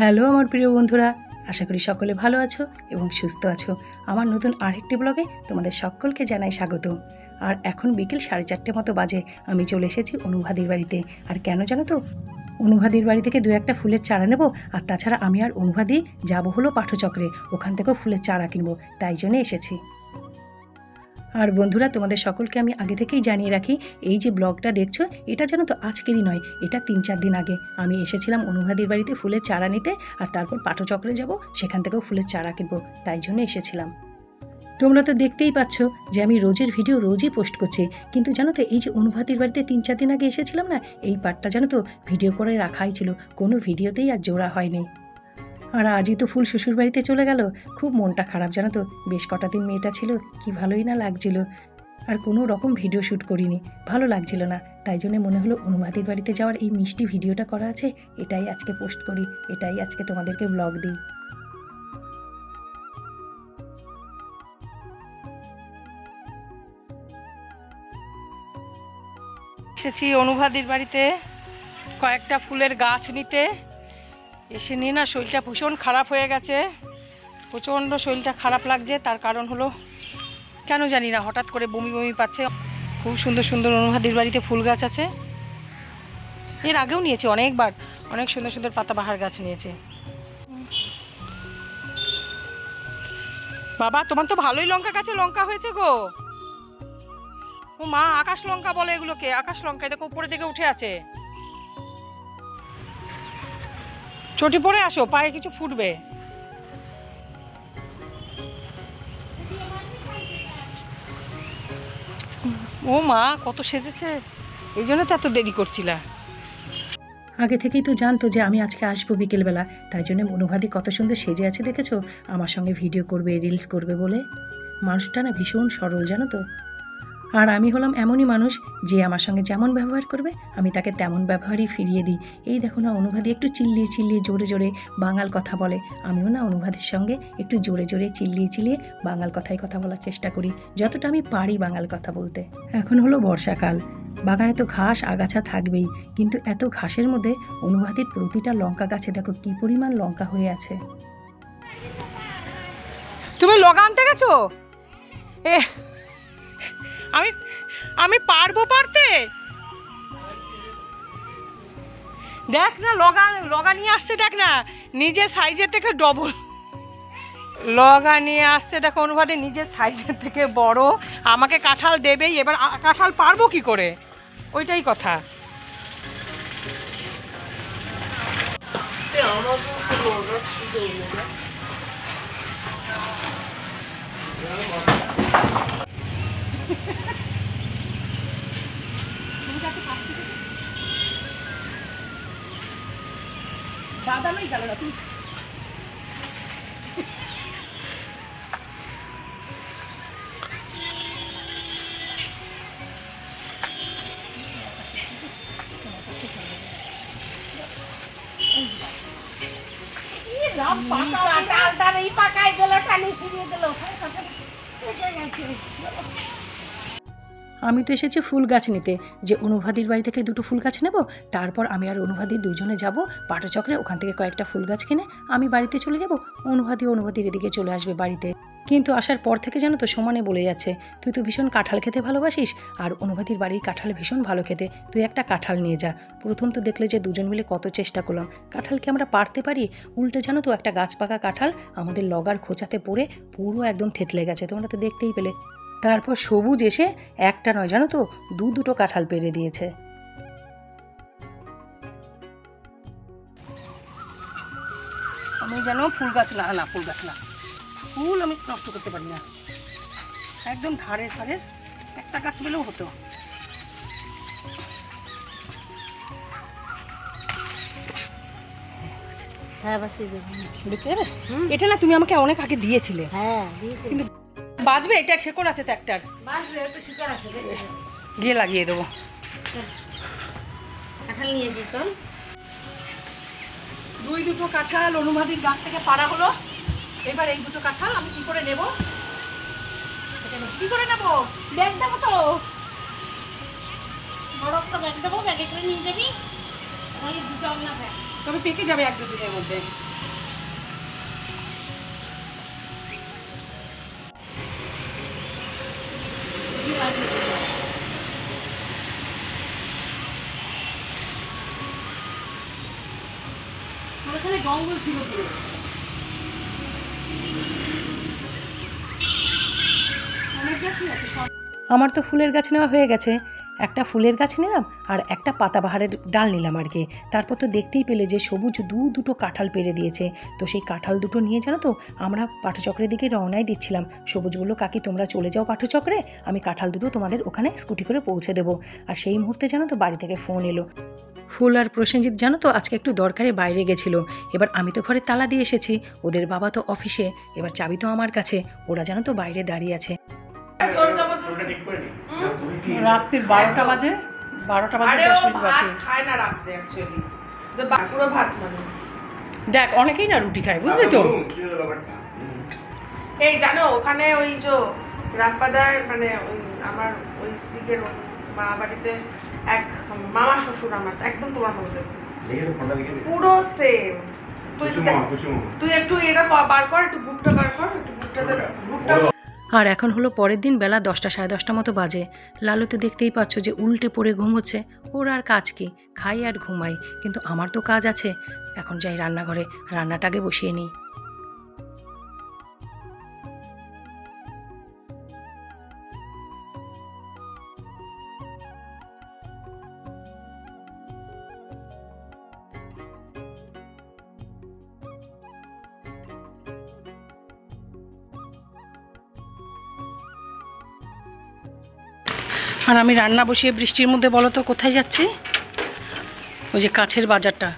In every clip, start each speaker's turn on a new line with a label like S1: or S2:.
S1: Hello আমার প্রিয় বন্ধুরা, আশা করি সকলে ভালো আছো এবং সুস্থ আছো। আমার নতুন আরেকটি ব্লগে তোমাদের সকলকে জানাই স্বাগত। আর এখন বিকেল 4:30 মতো বাজে, আমি চলে এসেছি অনুভাদির বাড়িতে। আর কেন জানো তো, অনুভাদির বাড়ি থেকে 2-1টা ফুলের চারা নেব। আর তাছাড়া আমি আর অনুভাদি যাবো হলো পাঠচক্রে, ওখান থেকেও ফুলের চারা কিনবো, তাই জন্য এসেছি। আর বন্ধুরা, তোমাদের সকলকে আমি আগে থেকেই জানিয়ে রাখি, এই যে ব্লগটা দেখছো এটা জানো তো আজকেরই নয়, এটা 3-4 দিন আগে আমি এসেছিলাম অনুভাদির বাড়িতে ফুলের চারা নিতে। আর তারপর পাঠচক্রে যাব, সেখান থেকেও ফুলের চারা কিনবো, তাই জন্য এসেছিলাম। তোমরা তো দেখতেই পাচ্ছ যে আমি রোজের ভিডিও রোজই পোস্ট করছি, কিন্তু জানো তো এই যে অনুভাদির বাড়িতে 3-4 দিন আগে এসেছিলাম না, এই পার্টটা জানো তো ভিডিও করে রাখাই ছিল, কোনো ভিডিওতেই আর জোড়া হয়নি। আর আজই তো ফুল শ্বশুর বাড়িতে চলে গেল, খুব মনটা খারাপ জানো তো। বেশ কটা দিন মেয়েটা ছিল, কি ভালোই না লাগছিল। আর কোনো রকম ভিডিও শ্যুট করিনি, ভালো লাগছিল না। তাই জন্য মনে হলো অনুভাদির বাড়িতে যাওয়ার এই মিষ্টি ভিডিওটা করা আছে, এটাই আজকে পোস্ট করি, এটাই আজকে তোমাদেরকে ব্লগ দিই। এসেছি অনুভাদির বাড়িতে কয়েকটা ফুলের গাছ নিতে। এসে নিয়ে না শরীরটা ভীষণ খারাপ হয়ে গেছে, প্রচণ্ড শরীরটা খারাপ লাগছে। তার কারণ হলো কেন জানি না, হঠাৎ করে বমি বমি পাচ্ছে। খুব সুন্দর সুন্দর অনুভাদির বাড়িতে ফুল গাছ আছে, এর আগেও নিয়েছে অনেকবার, অনেক সুন্দর সুন্দর পাতাবাহার গাছ নিয়েছে। বাবা, তোমার তো ভালোই লঙ্কা গাছে লঙ্কা হয়েছে গো। ও মা, আকাশ লঙ্কা বলে এগুলোকে, আকাশ লঙ্কা। দেখো উপরে থেকে উঠে আছে। চটি পরে আসো, পায়ে কিছু ফুটবে। ও মা, কত সেজেছে, এই জন্য তো এত দেরি করছিলা। আগে থেকেই তো জানতো যে আমি আজকে আসবো বিকেলবেলা, তাই জন্য অনুভাদি কত সুন্দর সেজে আছে দেখেছো, আমার সঙ্গে ভিডিও করবে, রিলস করবে বলে। মানুষটা না ভীষণ সরল জানো তো। আর আমি হলাম এমনই মানুষ যে আমার সঙ্গে যেমন ব্যবহার করবে আমি তাকে তেমন ব্যবহারই ফিরিয়ে দিই। এই দেখো না, অনুভাদি একটু চিল্লিয়ে চিল্লিয়ে জোরে জোরে বাঙাল কথা বলে, আমিও না অনুভাদির সঙ্গে একটু জোরে জোরে চিল্লিয়ে চিল্লিয়ে বাঙাল কথায় কথা বলার চেষ্টা করি, যতটা আমি পারি বাঙাল কথা বলতে। এখন হলো বর্ষাকাল, বাগানে তো ঘাস আগাছা থাকবেই, কিন্তু এত ঘাসের মধ্যে অনুভাদির প্রতিটা লঙ্কা গাছে দেখো কি পরিমাণ লঙ্কা হয়ে আছে। তুমি লগা আনতে গেছো? আমি পারবো পারতে? দেখ না, লগা নিয়ে আসছে, দেখ না নিজের সাইজের থেকে ডবল লগা নিয়ে আসছে। দেখো অনুভাদি নিজের সাইজের থেকে বড়, আমাকে কাঁঠাল দেবেই। এবার কাঁঠাল পারবো কি করে, ওইটাই কথা। দাদা নই গেল না তুমি। আমি তো এসেছি ফুল গাছ নিতে, যে অনুভাদির বাড়ি থেকে 2টো ফুল গাছ নেব। তারপর আমি আর অনুভাদি দুজনে যাব পাঠচক্রে, ওখান থেকে কয়েকটা ফুল গাছ কিনে আমি বাড়িতে চলে যাব। অনুভাদির এদিকে চলে আসবে বাড়িতে। কিন্তু আসার পর থেকে জানো তো সমানে বলে যাচ্ছে, তুই তো ভীষণ কাঁঠাল খেতে ভালোবাসিস, আর অনুভাদির বাড়ির কাঁঠাল ভীষণ ভালো খেতে, তুই একটা কাঁঠাল নিয়ে যা। প্রথম তো দেখলে যে দুজন মিলে কত চেষ্টা করলাম, কাঁঠালকে আমরা পারতে পারি, উল্টে জানো তো একটা গাছ পাকা কাঁঠাল আমাদের লগার খোঁচাতে পড়ে পুরো একদম থেতলে গেছে, তোমরা তো দেখতেই পেলে। তারপর সবুজ এসে একটা নয় জানো তো 2-2টো কাঁঠাল পেরে দিয়েছে। আমি জানো ফুল গাছ না, ফুল আমি নষ্ট করতে পারি না, একদম ধারে ধারে একটা গাছ পেলেও হতো।
S2: হ্যাঁ, বাসি
S1: বেঁচে যাবে এটা না, তুমি আমাকে অনেক আগে দিয়েছিলে।
S2: হ্যাঁ,
S1: কিন্তু বাজবে, এটা শেকড় আছে তো একটার, গিয়ে লাগিয়ে দেবো।
S2: কাঁঠাল নিয়েছি, চল।
S1: 2-2টো কাঁঠাল অনুভাদির গাছ থেকে পাড়া হলো। এবার এই 2টো কাঁঠাল আমি কি করে নেব,
S2: ব্যাগ দেবো তো, বড় একটা ব্যাগ দেবো, ব্যাগে করে নিয়ে যাবি।
S1: তবে পেকে যাবে 1-2 দিনের মধ্যে।
S2: ওখানে জঙ্গল ছিল পুরো। অনেক গাছই আছে।
S1: আমার তো ফুলের গাছ নেওয়া হয়ে গেছে, একটা ফুলের গাছ নিলাম আর একটা পাতাবাহারের ডাল নিলাম আর কি। তারপর তো দেখতেই পেলে যে সবুজ দুটো কাঁঠাল পেরে দিয়েছে। তো সেই কাঁঠাল দুটো নিয়ে জানো তো আমরা পাঠচক্রের দিকে রওনাই দিচ্ছিলাম। সবুজ বললো, কাকি তোমরা চলে যাও পাঠচক্রে, আমি কাঁঠাল দুটো তোমাদের ওখানে স্কুটি করে পৌঁছে দেবো। আর সেই মুহূর্তে জানো তো বাড়ি থেকে ফোন এলো। ফুল আর প্রসেনজিৎ জানো তো আজকে একটু দরকারে বাইরে গেছিলো। এবার আমি তো ঘরে তালা দিয়ে এসেছি, ওদের বাবা তো অফিসে, এবার চাবি তো আমার কাছে। ওরা জানো তো বাইরে দাঁড়িয়ে আছে। রাত্রির 12টা বাজে, 10 মিনিট বাকি।
S3: খায় না রাত্রে অ্যাকচুয়ালি, তো পুরো ভাত মানে
S1: দেখ অনেকেই না রুটি খায়, বুঝলি তো।
S3: এই জানো ওখানে ওই যে রাতপাদার মানে ওই আমার ওই স্ত্রীকে মা বাড়িতে এক মামা শ্বশুর আমার একদম তোমার মতো পুরো সেম। তুই একটু এটা বার কর, একটু বুকটা বার কর, একটু বুকটা।
S1: আর এখন হলো পরের দিন বেলা 10টা সাড়ে 10টা মতো বাজে। লালু তো দেখতেই পাচ্ছ যে উল্টে পড়ে ঘুমোচ্ছে। ওর আর কাজ কি, খাই আর ঘুমাই, কিন্তু আমার তো কাজ আছে। এখন যাই রান্নাঘরে, রান্নাটাকে বসিয়ে নিই। আর আমি রান্না বসিয়ে বৃষ্টির মধ্যে বলো তো কোথায় যাচ্ছি? ওই যে কাছের বাজারটা,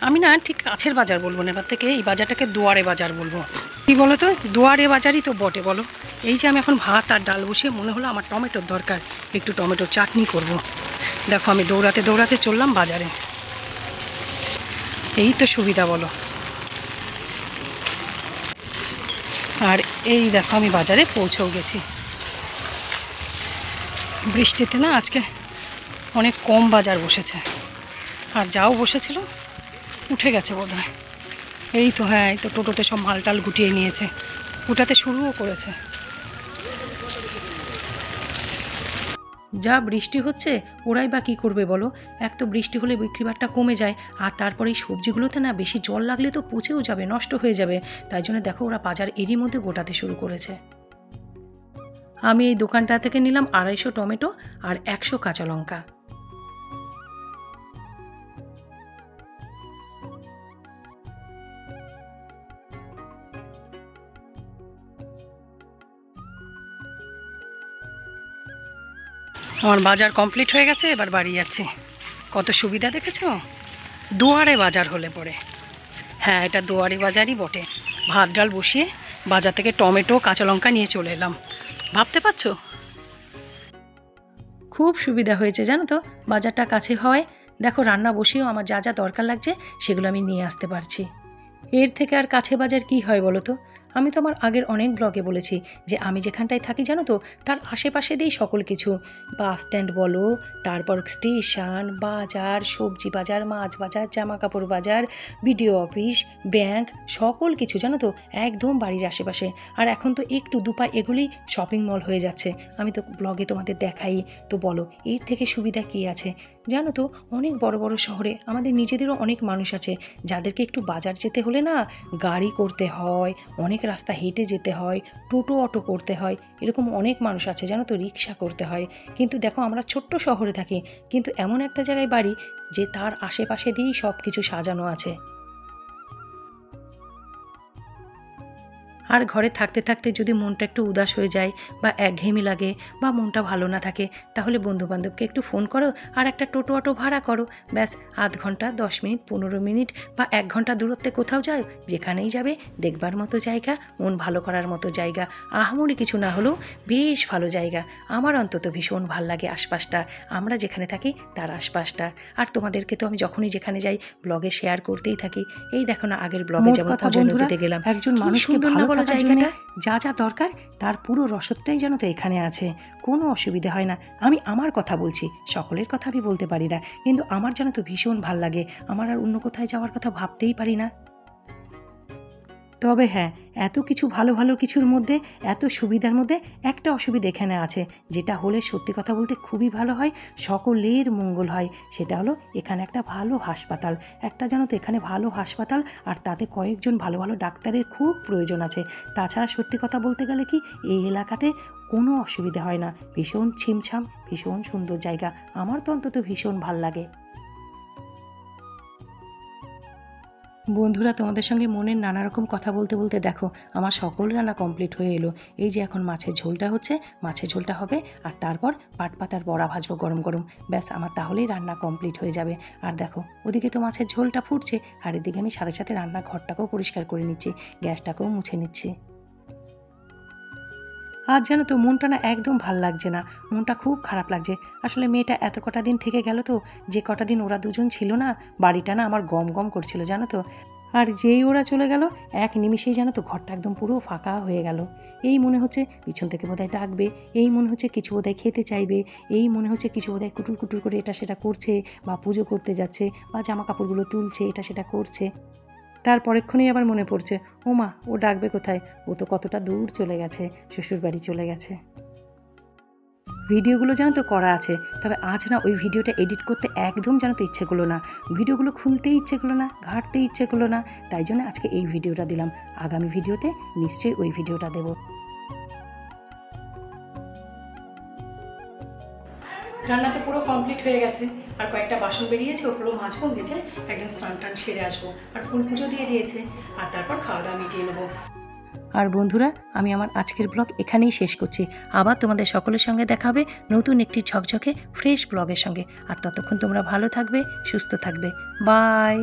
S1: আমি না ঠিক কাছের বাজার বলবো না, এবার থেকে এই বাজারটাকে দুয়ারে বাজার বলবো। কি বলো তো, দুয়ারে বাজারই তো বটে বলো। এই যে আমি এখন ভাত আর ডাল বসিয়ে মনে হলো আমার টমেটোর দরকার, একটু টমেটো চাটনি করব। দেখো আমি দৌড়াতে দৌড়াতে চললাম বাজারে। এই তো সুবিধা বলো। আর এই দেখো আমি বাজারে পৌঁছেও গেছি। বৃষ্টিতে না আজকে অনেক কম বাজার বসেছে, আর যাও বসেছিল উঠে গেছে বোধহয়। এই তো হ্যাঁ, এই তো টোটোতে সব মালটাল গুটিয়ে নিয়েছে, উঠাতে শুরুও করেছে। যা বৃষ্টি হচ্ছে ওরাই বা কী করবে বলো। এক তো বৃষ্টি হলে বিক্রিবারটা কমে যায়, আর তারপরে এই সবজিগুলোতে না বেশি জল লাগলে তো পচেও যাবে, নষ্ট হয়ে যাবে। তাই জন্য দেখো ওরা বাজার এরই মধ্যে গোটাতে শুরু করেছে। আমি এই দোকানটা থেকে নিলাম 250 টমেটো আর 100 কাঁচা লঙ্কা। আমার বাজার কমপ্লিট হয়ে গেছে, এবার বাড়ি যাচ্ছি। কত সুবিধা দেখেছো, দুয়ারে বাজার হলে পরে। হ্যাঁ, এটা দুয়ারে বাজারই বটে। ভাত ডাল বসিয়ে বাজার থেকে টমেটো কাঁচা লঙ্কা নিয়ে চলে এলাম। ভাবতে পারছো খুব সুবিধা হয়েছে জানো তো, বাজারটা কাছে হয়। দেখো রান্না বসিয়েও আমার যা যা দরকার লাগছে সেগুলো আমি নিয়ে আসতে পারছি। এর থেকে আর কাছে বাজার কি হয় বলো তো। আমি তো আমার আগের অনেক ব্লগে বলেছি যে আমি যেখানটায় থাকি জানো তো তার আশেপাশে দিয়েই সকল কিছু, বাস স্ট্যান্ড বলো, তারপর স্টেশন, বাজার, সবজি বাজার, মাছ বাজার, জামা কাপড় বাজার, বিডিও অফিস, ব্যাংক, সকল কিছু জানো তো একদম বাড়ির আশেপাশে। আর এখন তো একটু দুপা এগুলোই শপিং মল হয়ে যাচ্ছে, আমি তো ব্লগে তোমাদের দেখাই। তো বলো এর থেকে সুবিধা কী আছে জানো তো। অনেক বড় বড় শহরে আমাদের নিজেদেরও অনেক মানুষ আছে যাদেরকে একটু বাজার যেতে হলে না গাড়ি করতে হয়, অনেক রাস্তা হেঁটে যেতে হয়, টোটো অটো করতে হয়, এরকম অনেক মানুষ আছে জানো তো, রিক্সা করতে হয়। কিন্তু দেখো আমরা ছোট্ট শহরে থাকি, কিন্তু এমন একটা জায়গায় বাড়ি যে তার আশেপাশে দিয়েই সব কিছু সাজানো আছে। আর ঘরে থাকতে থাকতে যদি মনটা একটু উদাস হয়ে যায় বা একঘেয়েমি লাগে বা মনটা ভালো না থাকে, তাহলে বন্ধুবান্ধবকে একটু ফোন করো আর একটা টোটো অটো ভাড়া করো, ব্যাস আধ ঘন্টা 10 মিনিট 15 মিনিট বা 1 ঘন্টা দূরত্বে কোথাও যাও, যেখানেই যাবে দেখবার মতো জায়গা, মন ভালো করার মতো জায়গা, আহামরি কিছু না হলেও বেশ ভালো জায়গা। আমার অন্তত ভীষণ ভাল লাগে আশপাশটা, আমরা যেখানে থাকি তার আশপাশটা। আর তোমাদেরকে তো আমি যখনই যেখানে যাই ব্লগে শেয়ার করতেই থাকি। এই দেখো না আগের ব্লগে যেমন দিতে গেলাম, একজন মানুষকে ভালো জায়গাটা যা যা দরকার তার পুরো রসদটাই যেন তো এখানে আছে, কোনো অসুবিধা হয় না। আমি আমার কথা বলছি, সকলের কথা আমি বলতে পারি না, কিন্তু আমার যেন তো ভীষণ ভাল লাগে। আমার আর অন্য কোথায় যাওয়ার কথা ভাবতেই পারি না। তবে হ্যাঁ, এত কিছু ভালো ভালো কিছুর মধ্যে, এত সুবিধার মধ্যে একটা অসুবিধা এখানে আছে, যেটা হলে সত্যি কথা বলতে খুবই ভালো হয়, সকলের মঙ্গল হয়। সেটা হলো এখানে একটা ভালো হাসপাতাল, একটা জানো তো এখানে ভালো হাসপাতাল, আর তাতে কয়েকজন ভালো ভালো ডাক্তারের খুব প্রয়োজন আছে। তাছাড়া সত্যি কথা বলতে গেলে কি, এই এলাকাতে কোনো অসুবিধা হয় না, ভীষণ ছিমছাম, ভীষণ সুন্দর জায়গা। আমার তো অন্তত ভীষণ ভাল লাগে। বন্ধুরা, তোমাদের সঙ্গে মনের নানা রকম কথা বলতে বলতে দেখো আমার সকল রান্না কমপ্লিট হয়ে এলো। এই যে এখন মাছের ঝোলটা হচ্ছে, মাছের ঝোলটা হবে, আর তারপর পাটপাতার বড়া ভাজবো গরম গরম। ব্যাস, আমার তাহলেই রান্না কমপ্লিট হয়ে যাবে। আর দেখো ওদিকে তো মাছের ঝোলটা ফুটছে, আর এদিকে আমি সাথে সাথে রান্নাঘরটাকেও পরিষ্কার করে নিচ্ছি, গ্যাসটাকেও মুছে নিচ্ছি। আজ জানো তো মনটা না একদম ভাল লাগছে না, মনটা খুব খারাপ লাগছে। আসলে মেয়েটা এত কটা দিন থেকে গেল তো, যে কটা দিন ওরা দুজন ছিল না, বাড়িটা না আমার গম গম করছিল জানো তো। আর যেই ওরা চলে গেল, এক নিমিষেই জানো তো ঘরটা একদম পুরো ফাঁকা হয়ে গেল। এই মনে হচ্ছে পিছন থেকে বোধহয় ডাকবে, এই মনে হচ্ছে কিছু বোধহয় খেতে চাইবে, এই মনে হচ্ছে কিছু বোধহয় কুটুর কুটুর করে এটা সেটা করছে, বা পুজো করতে যাচ্ছে, বা জামা কাপড়গুলো তুলছে, এটা সেটা করছে। তার পরেক্ষণেই আবার মনে পড়ছে, ও মা, ও ডাকবে কোথায়, ও তো কতটা দূর চলে গেছে, শ্বশুরবাড়ি চলে গেছে। ভিডিওগুলো জানো তো করা আছে, তবে আজ না ওই ভিডিওটা এডিট করতে একদম জানো তো ইচ্ছে করলো না, ভিডিওগুলো খুলতেই ইচ্ছে করলো না, ঘাঁটতে ইচ্ছে করলো না। তাই জন্য আজকে এই ভিডিওটা দিলাম, আগামী ভিডিওতে নিশ্চয়ই ওই ভিডিওটা দেব। রান্না তো পুরো কমপ্লিট হয়ে গেছে, আর কয়েকটা বাসন বেরিয়েছে, ওগুলো মাজবো, মেজে একদম স্নান টান সেরে আসবো, আর ফুল পুজো দিয়ে দিয়েছে, আর তারপর খাওয়া দাওয়া মিটিয়ে নেবো। আর বন্ধুরা, আমি আমার আজকের ব্লগ এখানেই শেষ করছি। আবার তোমাদের সকলের সঙ্গে দেখা হবে নতুন একটি ঝকঝকে ফ্রেশ ব্লগের সঙ্গে। আর ততক্ষণ তোমরা ভালো থাকবে, সুস্থ থাকবে। বাই।